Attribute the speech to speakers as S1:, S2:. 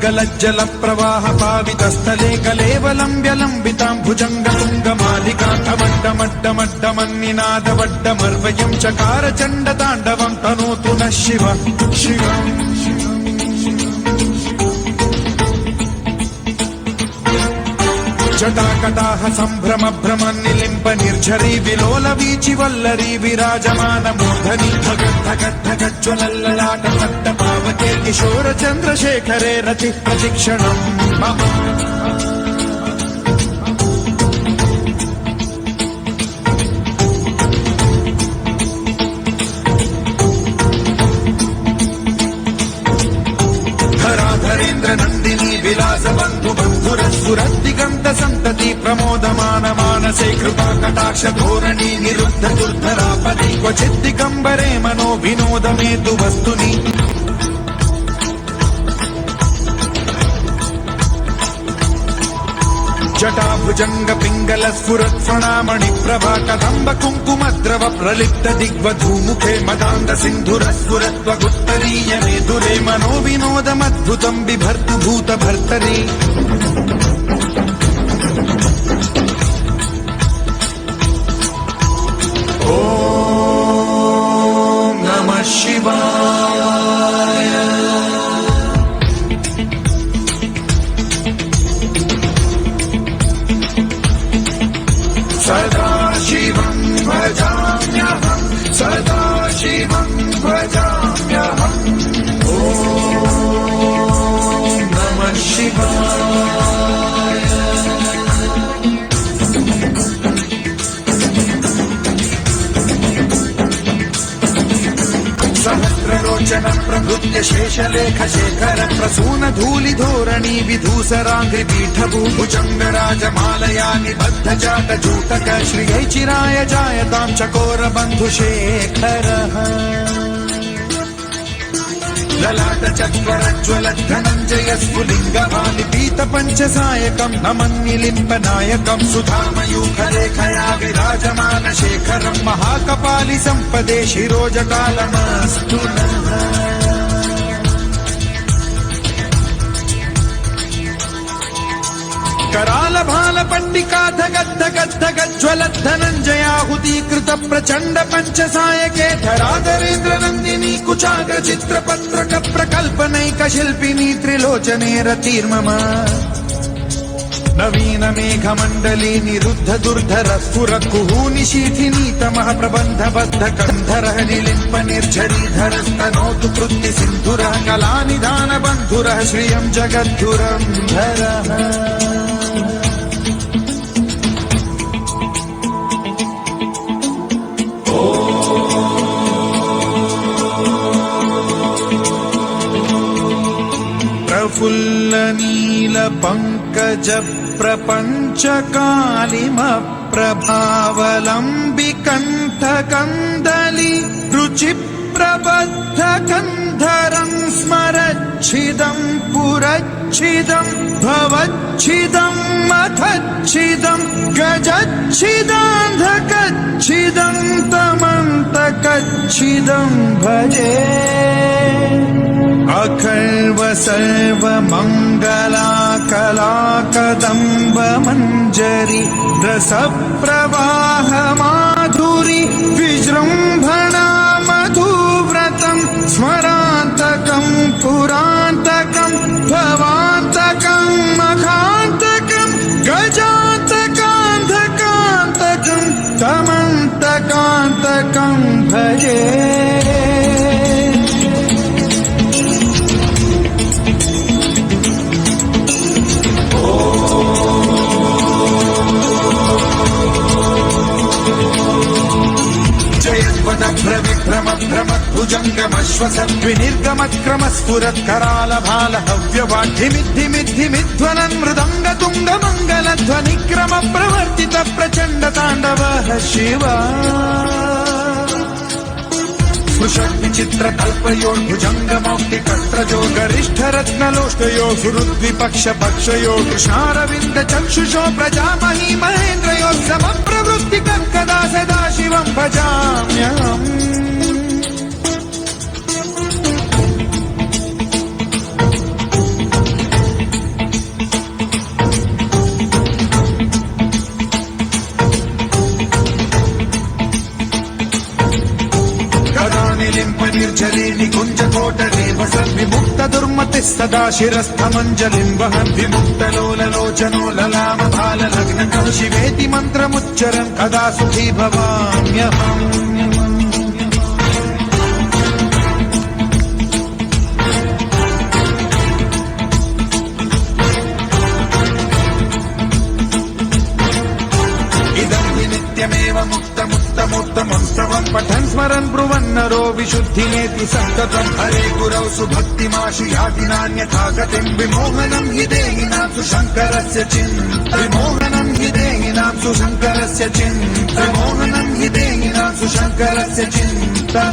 S1: गद्गलज्जल प्रवाह पावितस्थले कलेवलम्ब्यलम्बितां भुजङ्गतुङ्गमालिकान्तवड्डमड्डमड्डमन्निनादवड्डमर्वयं चकार चण्डताण्डवं तनोतु नः शिव शिव जटाकटाह सम्भ्रम भ्रम निलिम्ब निर्झरी विलोल वीचि वल्लरी विराजमान मूर्धनि धगद्धगद्धगज्ज्वलल्ललाट पट्ट पावके किशोर चन्द्रशेखरे रति प्रतिक्षणम् मम धराधरेन्द्र नन्दिनी विलास बन्धु बन्धुरसुरद्दिगन्त सन्तति प्रमोदमान मानसे कृपा कटाक्ष धोरणी निरुद्ध दुर्धरापदि क्वचिद्दिगम्बरे मनो विनोदमेतु वस्तुनि जटाभुजंग पिंगल स्फुरत्फणामणि प्रभा कदम्ब कुङ्कुमद्रव प्रलिप्त दिग्वधूमुखे मदान्ध सिन्धुरस्फुरत्वगुत्तरीय मेधुरे मनो विनोदमद्भुतं बिभर्तु भूत भर्तरि ॐ नमः शिवाय सदा शिवं भजाम्यहं सदा शिवं भजाम्यहम् ॐ नमः शिवाय सहस्रलोचन प्रभृत्य शेषलेख शेखर प्रसून धूलि धोरणी विधूसराङ्घ्रि पीठभूभुजङ्ग राजमालया निबद्ध जाट जूटक श्रियै चिराय जायतां चकोर बन्धुशेखरः ललाट चत्वरज्ज्वल धनञ्जय स्फुलिङ्गभानि पीत पञ्चसायकं नमन्निलिम्ब नायकं सुधामयूखलेखया विराजमान शेखरं महाकपालि सम्पदे शिरोजटालमस्तु नः कराल भाल पंडिका धगद्धगद्धगज्ज्वल धनञ्जयाहुतीकृत प्रचण्ड पञ्चसायके धराधरेन्द्र नन्दिनी कुचाग्र चित्रपत्रक प्रकल्पनैक शिल्पिनी त्रिलोचने रतिर्मम नवीन मेघमण्डली निरुद्ध दुर्धर स्फुर कुहूनि शीथिनीतमः प्रबन्धबद्ध कन्धरः निलिम्प निर्झरीधर स्तनोतु कृत्ति सिन्धुरः कलानिधान बन्धुरः श्रियं जगद्धुरं धरः प्रफुल्ल नील पंकज प्रपंच कालिम प्रभावलंबि कंठ कंदली रुचि प्रबद्ध कंधरं स्मरच्छिदं पुरच्छिदं भवच्छिदं मथच्छिदं गजच्छिदान्धकच्छिदं तमन्तकच्छिदं भजे अखर्व सर्व मंगला कला कदम्ब मंजरी रस प्रवाह माधुरी विजृंभणा मधुव्रतं स्मरान्तकं पुरान्तकं भवान्तकं मखान्तकं गजान्तकान्धकान्तकं तमन्तकान्तकं भजे विभ्रम भ्रमद्भुजङ्गमश्वसद्विनिर्गमक्रम स्फुरत्कराल भाल हव्यवाढ्यमिद्धिमिद्धिमिध्वलन् मृदङ्ग तुङ्ग मङ्गलध्वनिक्रम प्रवर्तित प्रचण्ड ताण्डवः शिव स्पृशद्विचित्र कल्पयो भुजङ्गमौक्तिकस्त्रजो गरिष्ठ रत्नलोष्टयो सुहृद्विपक्ष पक्षयो कृष्णारविन्द चक्षुषो प्रजामही महेन्द्रयो समप्रवृत्ति कदा सदा शिवं भजाम्यहम् मुनिः सदा शिरस्थमञ्जलिम् वहन् विमुक्तलोललोचनो ललामभाललग्नकं शिवेति मन्त्रमुच्चरन् कदा सुखी भवाम्यहम् नित्यमेव मुक्तमुत्तमोत्तमं पठन् स्मरन् ब्रुवन्नरो विशुद्धिमेति सन्ततं हरे गुरौ सुभक्तिमाशु याति नान्यथा गतिं विमोहनं हि देहिनां सुशङ्करस्य चिन्ता विमोहनं हि देहिनां सुशङ्करस्य चिन्ता विमोहनं हि देहिनां सुशङ्करस्य चिन्ता